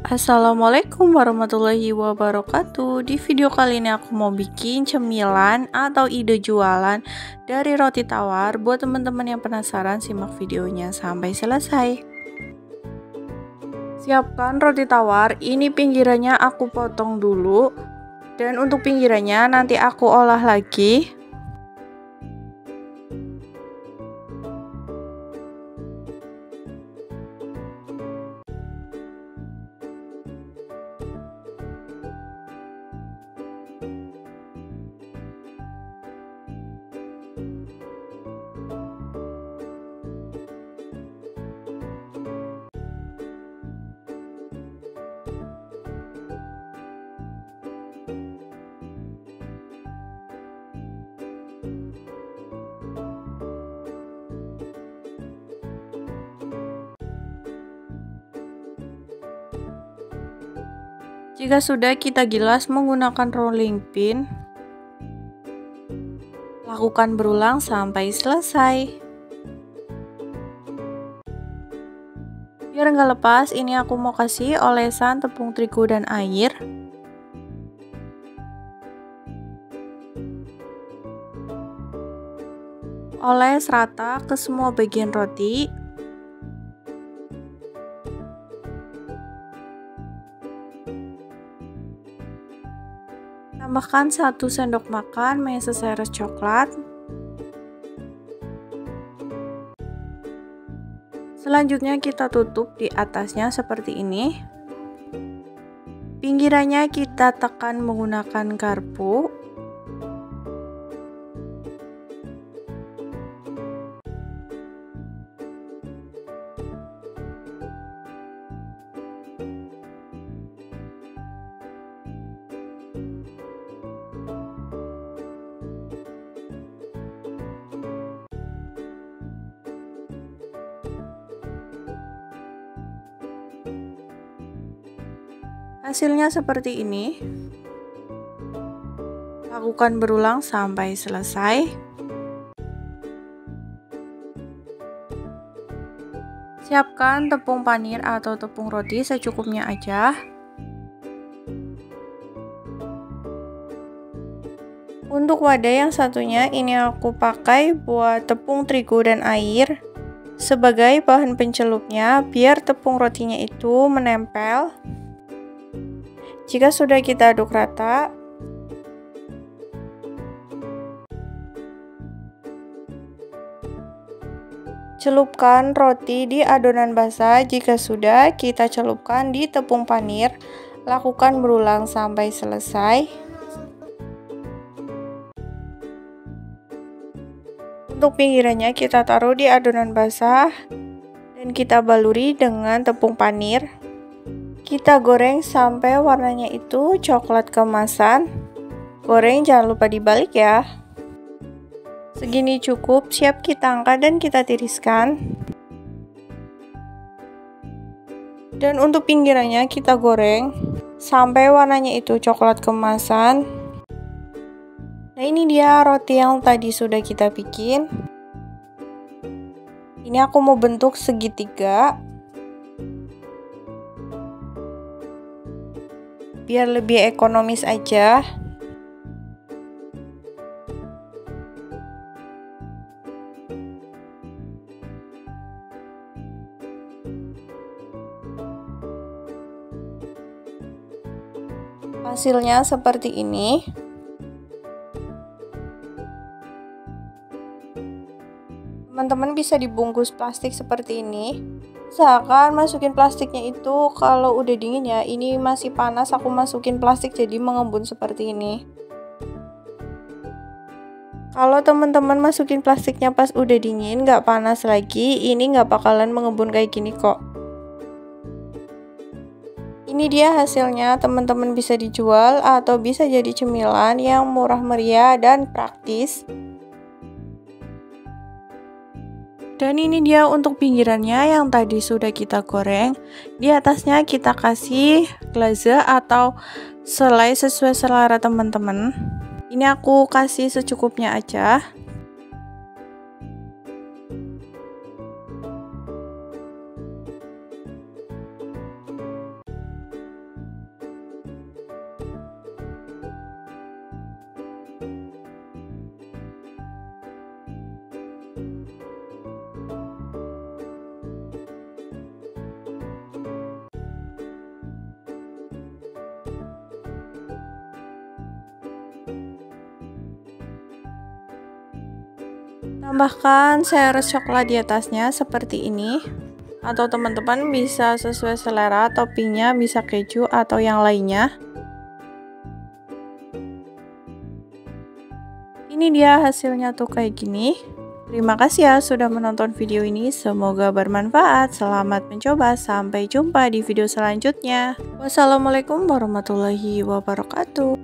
Assalamualaikum warahmatullahi wabarakatuh. Di video kali ini aku mau bikin cemilan atau ide jualan dari roti tawar. Buat teman-teman yang penasaran, simak videonya sampai selesai. Siapkan roti tawar, ini pinggirannya aku potong dulu. Dan untuk pinggirannya nanti aku olah lagi. Jika sudah, kita gilas menggunakan rolling pin. Lakukan berulang sampai selesai. Biar nggak lepas, ini aku mau kasih olesan tepung terigu dan air. Oles rata ke semua bagian roti. Tambahkan 1 sendok makan mayonnaise seres coklat. Selanjutnya kita tutup di atasnya seperti ini. Pinggirannya kita tekan menggunakan garpu. Hasilnya seperti ini. Lakukan berulang sampai selesai. Siapkan tepung panir atau tepung roti secukupnya aja. Untuk wadah yang satunya ini aku pakai buat tepung terigu dan air sebagai bahan pencelupnya biar tepung rotinya itu menempel. Jika sudah kita aduk rata, celupkan roti di adonan basah. Jika sudah, kita celupkan di tepung panir. Lakukan berulang sampai selesai. Untuk pinggirannya kita taruh di adonan basah dan kita baluri dengan tepung panir. Kita goreng sampai warnanya itu coklat keemasan. Goreng jangan lupa dibalik ya. Segini cukup, siap kita angkat dan kita tiriskan. Dan untuk pinggirannya kita goreng sampai warnanya itu coklat keemasan. Nah, ini dia roti yang tadi sudah kita bikin. Ini aku mau bentuk segitiga biar lebih ekonomis aja. Hasilnya seperti ini. Teman-teman bisa dibungkus plastik seperti ini. Usahakan masukin plastiknya itu kalau udah dingin ya. Ini masih panas, aku masukin plastik jadi mengembun seperti ini. Kalau teman-teman masukin plastiknya pas udah dingin, nggak panas lagi, ini nggak bakalan mengembun kayak gini kok. Ini dia hasilnya, teman-teman bisa dijual atau bisa jadi cemilan yang murah meriah dan praktis. Dan ini dia untuk pinggirannya yang tadi sudah kita goreng. Di atasnya kita kasih glaze atau selai sesuai selera teman-teman. Ini aku kasih secukupnya aja. Tambahkan seres coklat di atasnya seperti ini. Atau teman-teman bisa sesuai selera, toppingnya bisa keju atau yang lainnya. Ini dia hasilnya tuh kayak gini. Terima kasih ya sudah menonton video ini, semoga bermanfaat. Selamat mencoba, sampai jumpa di video selanjutnya. Wassalamualaikum warahmatullahi wabarakatuh.